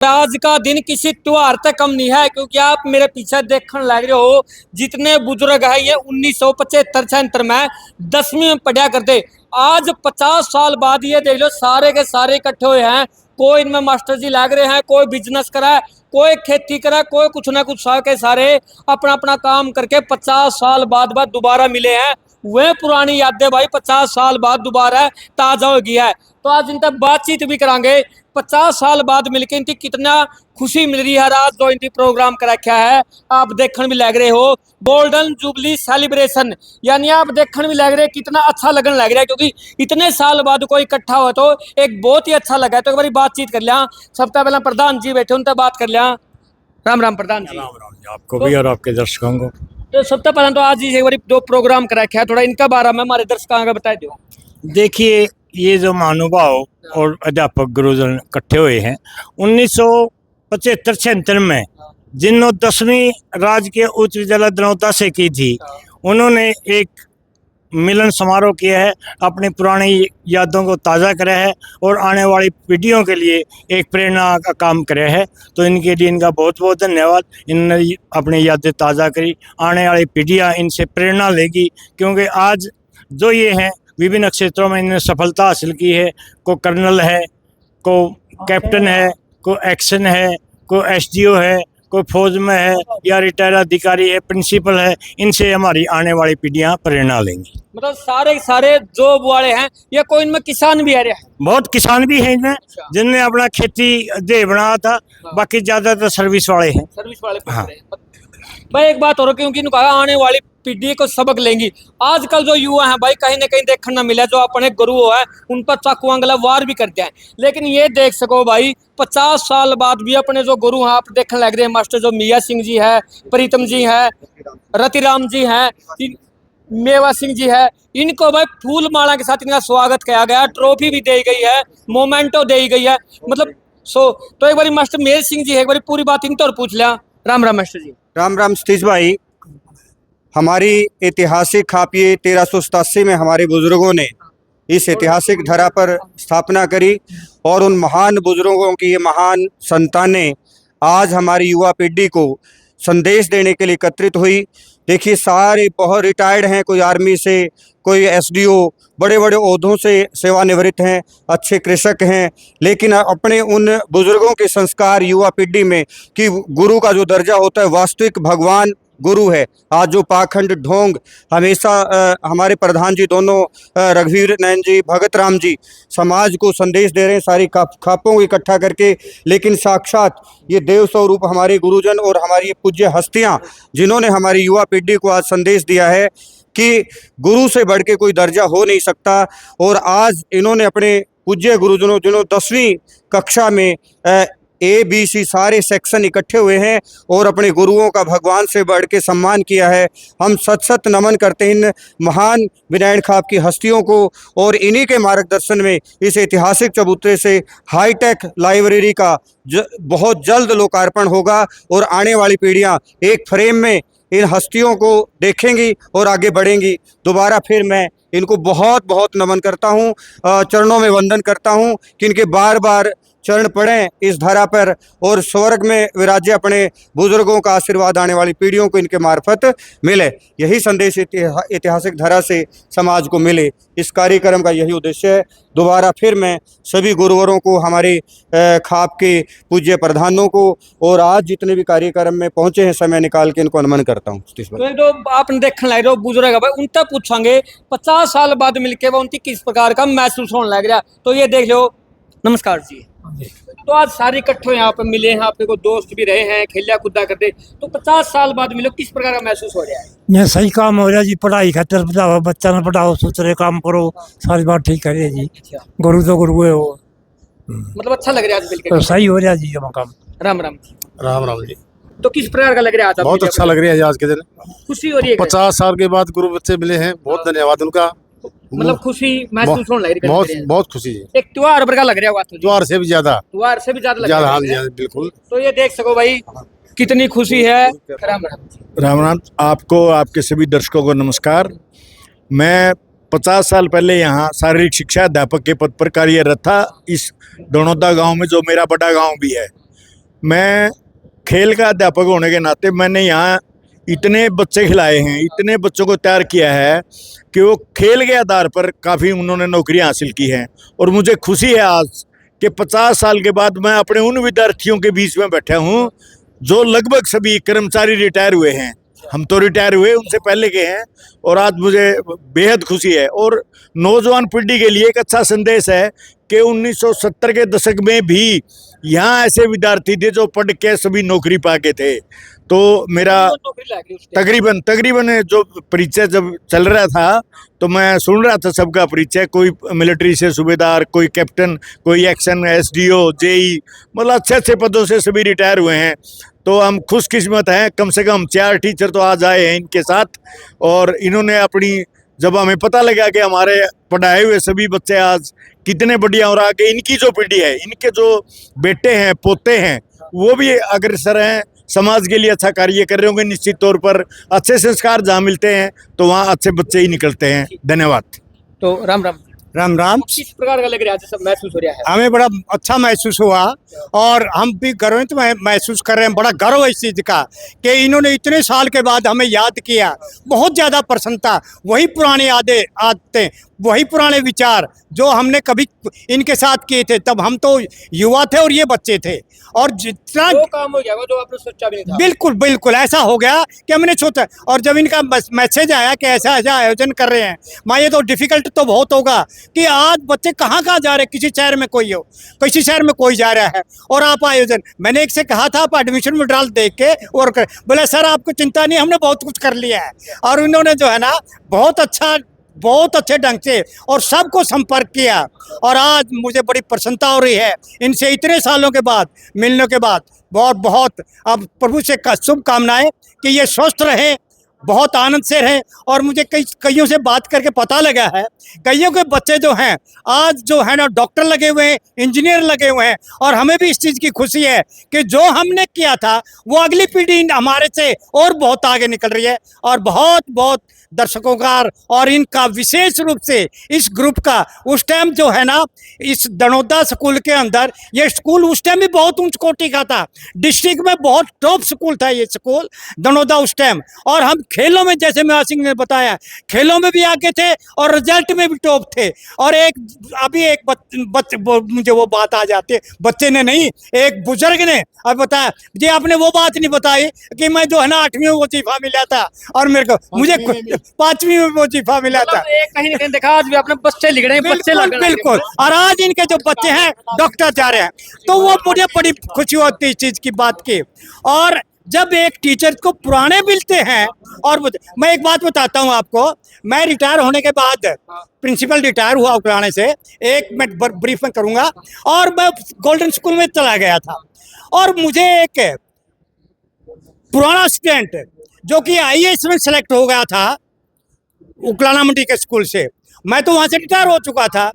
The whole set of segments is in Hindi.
आज का दिन किसी त्योहार तक कम नहीं है, क्योंकि आप मेरे पीछे देखने लग रहे हो जितने बुजुर्ग है ये 1975-76 में 10वीं में पढ़ा करते। आज 50 साल बाद ये देख लो सारे के सारे इकट्ठे हुए हैं। कोई इनमें मास्टर जी लग रहे हैं, कोई बिजनेस करा है, कोई खेती करा, कोई कुछ ना कुछ के सारे अपना अपना काम करके 50 साल बाद दोबारा मिले हैं। वह पुरानी यादें भाई 50 साल बाद दोबारा ताजा हो गया है। तो आज इनसे बातचीत भी करांगे। 50 साल बाद मिलके इनकी कितना खुशी मिल रही है। आज जो इनकी प्रोग्राम कर रखा है आप देखने भी लग रहे हो, गोल्डन जुबली सेलिब्रेशन, यानी आप देखने भी लग रहे कितना अच्छा लगने लग रहा है, क्योंकि इतने साल बाद कोई इकट्ठा हुआ तो एक बहुत ही अच्छा लगा। तो एक बार बातचीत कर लिया। सबसे पहले प्रधान जी बैठे उनसे बात कर लिया। राम राम प्रधान जी। राम राम जी, आपको भी और आपके दर्शकों को। तो सबसे पहले तो आज एक बार दो प्रोग्राम कर रखा है, थोड़ा इनका बारे में हमारे दर्शकों को बता दो। देखिए, ये जो महानुभाव और अध्यापक गुरुजन इकट्ठे हुए हैं 1975-76 में, जिन्होंने 10वीं राज्य के उच्च विद्यालय दनौता से की थी, उन्होंने एक मिलन समारोह किया है, अपनी पुरानी यादों को ताज़ा करा है और आने वाली पीढ़ियों के लिए एक प्रेरणा का काम करा है। तो इनके लिए इनका बहुत बहुत धन्यवाद। इन्होंने अपनी यादें ताज़ा करी, आने वाली पीढ़ियाँ इनसे प्रेरणा लेगी, क्योंकि आज जो ये हैं विभिन्न क्षेत्रों में इन्होंने सफलता हासिल की है। को कर्नल है, को कैप्टन है, को एक्शन है, को एसडीओ है, कोई फौज में है या रिटायर्ड अधिकारी है, प्रिंसिपल है। इनसे हमारी आने वाली पीढ़ियां प्रेरणा लेंगी। मतलब सारे सारे जॉब वाले हैं या कोई इनमें किसान भी आ रहे हैं? बहुत किसान भी हैं इनमें, जिनने अपना खेती दे बनाया था। बाकी ज्यादातर सर्विस वाले हैं। सर्विस वाले हाँ। भाई एक बात और, क्योंकि इनको आने वाली पीढ़ी को सबक लेंगी। आजकल जो युवा हैं भाई कहीं ना कहीं देखने न मिला, जो अपने गुरु है उन पर चाकू अंगला वार भी करते हैं। लेकिन ये देख सको भाई 50 साल बाद भी अपने जो गुरु हैं आप देखने लग रहे हैं। मास्टर जो मिया सिंह जी है, प्रीतम जी है, रतिराम जी हैं, मेवा सिंह जी है, इनको भाई फूल माला के साथ इनका स्वागत किया गया। ट्रॉफी भी दी गई है, मोमेंटो दी गई है। मतलब तो एक बार मास्टर मेर सिंह जी है, एक बार पूरी बात इनसे और पूछ लिया। राम राम मास्टर जी। राम राम सतीश भाई। हमारी ऐतिहासिक खापिये 1387 में हमारे बुजुर्गों ने इस ऐतिहासिक धरा पर स्थापना करी और उन महान बुजुर्गों की ये महान संतानें आज हमारी युवा पीढ़ी को संदेश देने के लिए एकत्रित हुई। देखिए सारे बहुत रिटायर्ड हैं, कोई आर्मी से, कोई एसडीओ, बड़े बड़े ओहदों से सेवानिवृत्त हैं, अच्छे कृषक हैं, लेकिन अपने उन बुजुर्गों के संस्कार युवा पीढ़ी में कि गुरु का जो दर्जा होता है वास्तविक भगवान गुरु है। आज जो पाखंड ढोंग हमेशा हमारे प्रधान जी दोनों रघुवीर नयन जी, भगत राम जी समाज को संदेश दे रहे हैं सारी खापों को इकट्ठा करके, लेकिन साक्षात ये देव स्वरूप हमारे गुरुजन और हमारी ये पूज्य हस्तियां जिन्होंने हमारी युवा पीढ़ी को आज संदेश दिया है कि गुरु से बढ़ के कोई दर्जा हो नहीं सकता। और आज इन्होंने अपने पूज्य गुरुजनों जिन्होंने 10वीं कक्षा में ABC सारे सेक्शन इकट्ठे हुए हैं और अपने गुरुओं का भगवान से बढ़ के सम्मान किया है। हम सत सत नमन करते हैं इन महान विनयन खाप की हस्तियों को। और इन्हीं के मार्गदर्शन में इस ऐतिहासिक चबूतरे से हाईटेक लाइब्रेरी का बहुत जल्द लोकार्पण होगा और आने वाली पीढ़ियां एक फ्रेम में इन हस्तियों को देखेंगी और आगे बढ़ेंगी। दोबारा फिर मैं इनको बहुत बहुत नमन करता हूँ, चरणों में वंदन करता हूँ कि इनके बार बार चरण पड़ें इस धरा पर और स्वर्ग में विराजे अपने बुजुर्गों का आशीर्वाद आने वाली पीढ़ियों को इनके मार्फत मिले। यही संदेश ऐतिहासिक धरा से समाज को मिले, इस कार्यक्रम का यही उद्देश्य है। दोबारा फिर मैं सभी गुरुवरों को, हमारे खाप के पूज्य प्रधानों को और आज जितने भी कार्यक्रम में पहुंचे हैं समय निकाल के इनको नमन करता हूँ। तो आपने देखने लग रहे हो बुजुर्ग भाई, उनसे पूछेंगे 50 साल बाद मिलके वो उनकी किस प्रकार का महसूस होने लग रहा। तो ये देख लो। नमस्कार जी। तो आज सारे इकट्ठे यहाँ पे मिले हैं, आपके को दोस्त भी रहे हैं, खेलिया कूदा करते, तो 50 साल बाद मिलो किस प्रकार का महसूस हो रहा है? ये सही काम हो रहा जी, पढ़ाई खातर बताओ, बच्चा ने पढ़ाओ, सोच काम करो, सारी बात ठीक करे जी। गुरु तो गुरु है वो, मतलब अच्छा लग रहा है आज मिलकर? तो सही हो रहा जी ये काम। राम राम। राम राम जी। तो किस प्रकार का लग रहा है आज? बहुत अच्छा लग रहा है आज के दिन, खुशी हो रही है? 50 साल के बाद गुरु बच्चे मिले हैं, बहुत धन्यवाद उनका। मतलब खुशी महसूस होने लग रही है? बहुत खुशी है। एक त्योहार पर का लग रहा है? त्योहार से भी ज्यादा लग रहा है। हाँ बिल्कुल। तो ये देख सको भाई कितनी खुशी है। राम राम। राम राम। आपको, आपके सभी दर्शकों को नमस्कार। मैं 50 साल पहले यहाँ शारीरिक शिक्षा अध्यापक के पद पर कार्यरत था, इस दनौता गांव में, जो मेरा बड़ा गांव भी है। मैं खेल का अध्यापक होने के नाते मैंने यहाँ इतने बच्चे खिलाए हैं, इतने बच्चों को तैयार किया है कि वो खेल के आधार पर काफ़ी उन्होंने नौकरियां हासिल की हैं। और मुझे खुशी है आज कि 50 साल के बाद मैं अपने उन विद्यार्थियों के बीच में बैठा हूँ जो लगभग सभी कर्मचारी रिटायर हुए हैं। हम तो रिटायर हुए, उनसे पहले के हैं। और आज मुझे बेहद खुशी है और नौजवान पीढ़ी के लिए एक अच्छा संदेश है कि 1970 के दशक में भी यहाँ ऐसे विद्यार्थी थे जो पढ़ के सभी नौकरी पा के थे। तो मेरा तकरीबन जो परिचय जब चल रहा था तो मैं सुन रहा था सबका परिचय, कोई मिलिट्री से सूबेदार, कोई कैप्टन, कोई एक्शन एसडीओ, जेई, मतलब अच्छे अच्छे पदों से सभी रिटायर हुए हैं। तो हम खुशकिस्मत हैं, कम से कम 4 टीचर तो आज आए हैं इनके साथ। और इन्होंने अपनी, जब हमें पता लगा कि हमारे पढ़ाए हुए सभी बच्चे आज कितने बढ़िया, और आगे इनकी जो पीढ़ी है, इनके जो बेटे हैं, पोते हैं, वो भी अग्रसर हैं, समाज के लिए अच्छा कार्य कर रहे होंगे। निश्चित तौर पर अच्छे संस्कार जहाँ मिलते हैं तो वहाँ अच्छे बच्चे ही निकलते हैं। धन्यवाद। तो राम राम। राम राम। किस प्रकार का लग रहा है, सब महसूस हो रहा है? हमें बड़ा अच्छा महसूस हुआ और हम भी गर्वित महसूस कर रहे हैं। बड़ा गर्व है इस चीज़ का कि इन्होंने इतने साल के बाद हमें याद किया। बहुत ज़्यादा प्रसन्नता, वही पुरानी आदतें, वही पुराने विचार जो हमने कभी इनके साथ किए थे। तब हम तो युवा थे और ये बच्चे थे, और जितना वो काम हो गया वो जो आपने सोचा भी नहीं था। बिल्कुल बिल्कुल ऐसा हो गया कि हमने सोचा। और जब इनका मैसेज आया कि ऐसा ऐसा आयोजन कर रहे हैं, माँ ये तो डिफिकल्ट तो बहुत होगा कि आज बच्चे कहाँ कहाँ जा रहे हैं, किसी शहर में कोई हो, किसी शहर में कोई जा रहा है, और आप आयोजन, मैंने एक से कहा था आप एडमिशन विड्रॉल देख के और बोले सर आपको चिंता नहीं, हमने बहुत कुछ कर लिया है। और उन्होंने जो है ना बहुत अच्छे ढंग से और सबको संपर्क किया। और आज मुझे बड़ी प्रसन्नता हो रही है इनसे इतने सालों के बाद मिलने के बाद। बहुत बहुत अब प्रभु से शुभकामनाएं कि ये स्वस्थ रहें, बहुत आनंद से रहें। और मुझे कईयों से बात करके पता लगा है, कईयों के बच्चे जो हैं आज जो है ना डॉक्टर लगे हुए हैं, इंजीनियर लगे हुए हैं। और हमें भी इस चीज़ की खुशी है कि जो हमने किया था वो अगली पीढ़ी हमारे से और बहुत आगे निकल रही है। और बहुत बहुत दर्शकों का और इनका विशेष रूप से इस ग्रुप का, उस टाइम जो है ना इस दनोदा स्कूल के अंदर, ये स्कूल उस टाइम भी बहुत उच्च कोटि का था, डिस्ट्रिक्ट में बहुत टॉप स्कूल था ये स्कूल दनोदा उस टाइम। और हम खेलों में, जैसे मेरा सिंह ने बताया, खेलों में भी आगे थे और रिजल्ट में भी टॉप थे। और अभी एक मुझे वो बात आ जाती है, बच्चे ने नहीं, एक बुजुर्ग ने अब बताया जी, आपने वो बात नहीं बताई कि मैं जो है ना 8वीं में वजीफा मिला था और मेरे को मुझे 5वीं में वजीफा मिला था। कहीं ना कहीं देखा आज भी अपने बच्चे लिख रहे हैं, बच्चे लग रहे हैं। बिल्कुल। और आज इनके जो बच्चे हैं डॉक्टर जा रहे हैं, तो वो मुझे बड़ी खुशी होती है इस चीज की बात की। और जब एक टीचर को पुराने मिलते हैं, और मैं एक बात बताता हूँ आपको, मैं रिटायर होने के बाद, प्रिंसिपल रिटायर हुआ उकलाने से, एक मिनट ब्रीफ में करूँगा, और मैं गोल्डन स्कूल में चला गया था। और मुझे एक पुराना स्टूडेंट जो कि IAS में सेलेक्ट हो गया था उकलाना मंडी के स्कूल से, मैं तो वहाँ से रिटायर हो चुका था,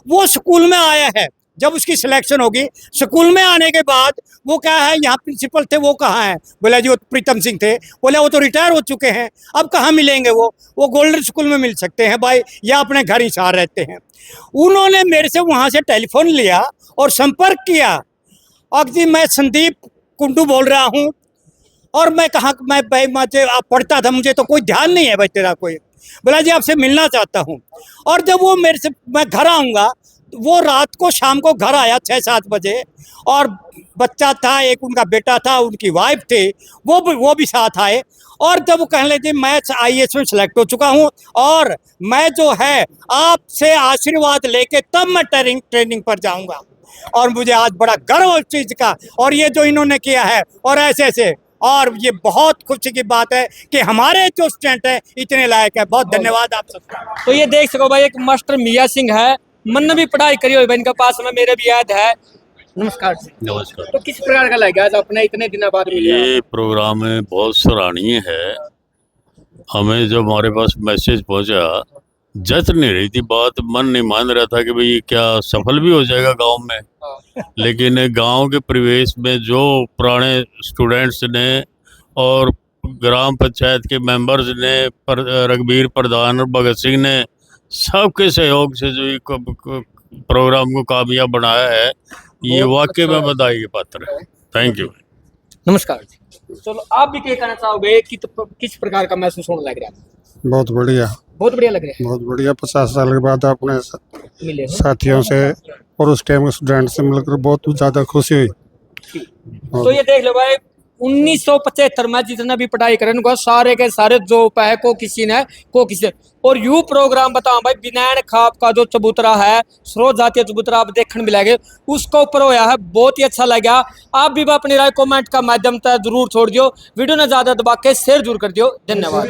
वो स्कूल में आया है। जब उसकी सिलेक्शन होगी, स्कूल में आने के बाद वो क्या है, यहाँ प्रिंसिपल थे, वो कहाँ हैं? बोला जी वो प्रीतम सिंह थे। बोला वो तो रिटायर हो चुके हैं, अब कहाँ मिलेंगे? वो गोल्डन स्कूल में मिल सकते हैं भाई, या अपने घर ही सार रहते हैं। उन्होंने मेरे से वहाँ से टेलीफोन लिया और संपर्क किया, अब जी मैं संदीप कुंडू बोल रहा हूँ, और मैं कहाँ, मैं भाई मुझे आप पढ़ता था, मुझे तो कोई ध्यान नहीं है भाई तेरा कोई। बोला जी आपसे मिलना चाहता हूँ। और जब वो मेरे से, मैं घर आऊँगा, वो रात को शाम को घर आया 6-7 बजे, और बच्चा था, एक उनका बेटा था, उनकी वाइफ थे, वो भी साथ आए। और जब वो कहने लगे मैं IAS में सेलेक्ट हो चुका हूँ और मैं जो है आपसे आशीर्वाद लेके तब मैं ट्रेनिंग पर जाऊँगा। और मुझे आज बड़ा गर्व है उस चीज़ का, और ये जो इन्होंने किया है, और ऐसे और ये बहुत खुशी की बात है कि हमारे जो स्टूडेंट है इतने लायक है। बहुत धन्यवाद आप सबका। तो ये देख सको भाई, एक मास्टर मियाँ सिंह है, मन भी पढ़ाई करी हुई इनके पास में, मेरे भी याद है। नमस्कार जी। नमस्कार। तो किस प्रकार का लगा आज अपने इतने दिनों बाद मिले? ये प्रोग्राम है बहुत सराहनीय है। हमें जब हमारे पास मैसेज पहुंचा, जच नहीं रही थी बात, मन नहीं मान रहा था कि भाई ये क्या सफल भी हो जाएगा गांव में। लेकिन गांव के परिवेश में जो पुराने स्टूडेंट्स ने और ग्राम पंचायत के मेंबर्स ने, रघुबीर प्रधान और भगत सिंह ने, सबके सहयोग से जो ये प्रोग्राम को कामयाब बनाया है, ये वाकई में बधाई के पात्र है। Thank you. नमस्कार जी। चलो आप भी क्या कहना चाहोगे कि किस प्रकार का महसूस होने लग रहा है? बहुत बढ़िया, बहुत बढ़िया लग रहा बहुत बढ़िया। 50 साल के बाद अपने है। मिले हो? साथियों से और उस टाइम के स्टूडेंट से मिलकर बहुत ज़्यादा खुशी हुई। तो ये देख लो भाई, 1975 में जितना भी पढ़ाई करे उनको सारे के सारे जॉब है, को किसी ने को किसी ने। और यू प्रोग्राम बताओ भाई, बिनैन खाप का जो चबूतरा है, स्रोत जातीय चबूतरा आप देखने मिलेंगे, उसको ऊपर होया है, बहुत ही अच्छा लगा। आप भी अपनी राय कमेंट का माध्यम से जरूर छोड़ दियो, वीडियो ने ज्यादा दबा के शेयर जरूर कर दियो। धन्यवाद।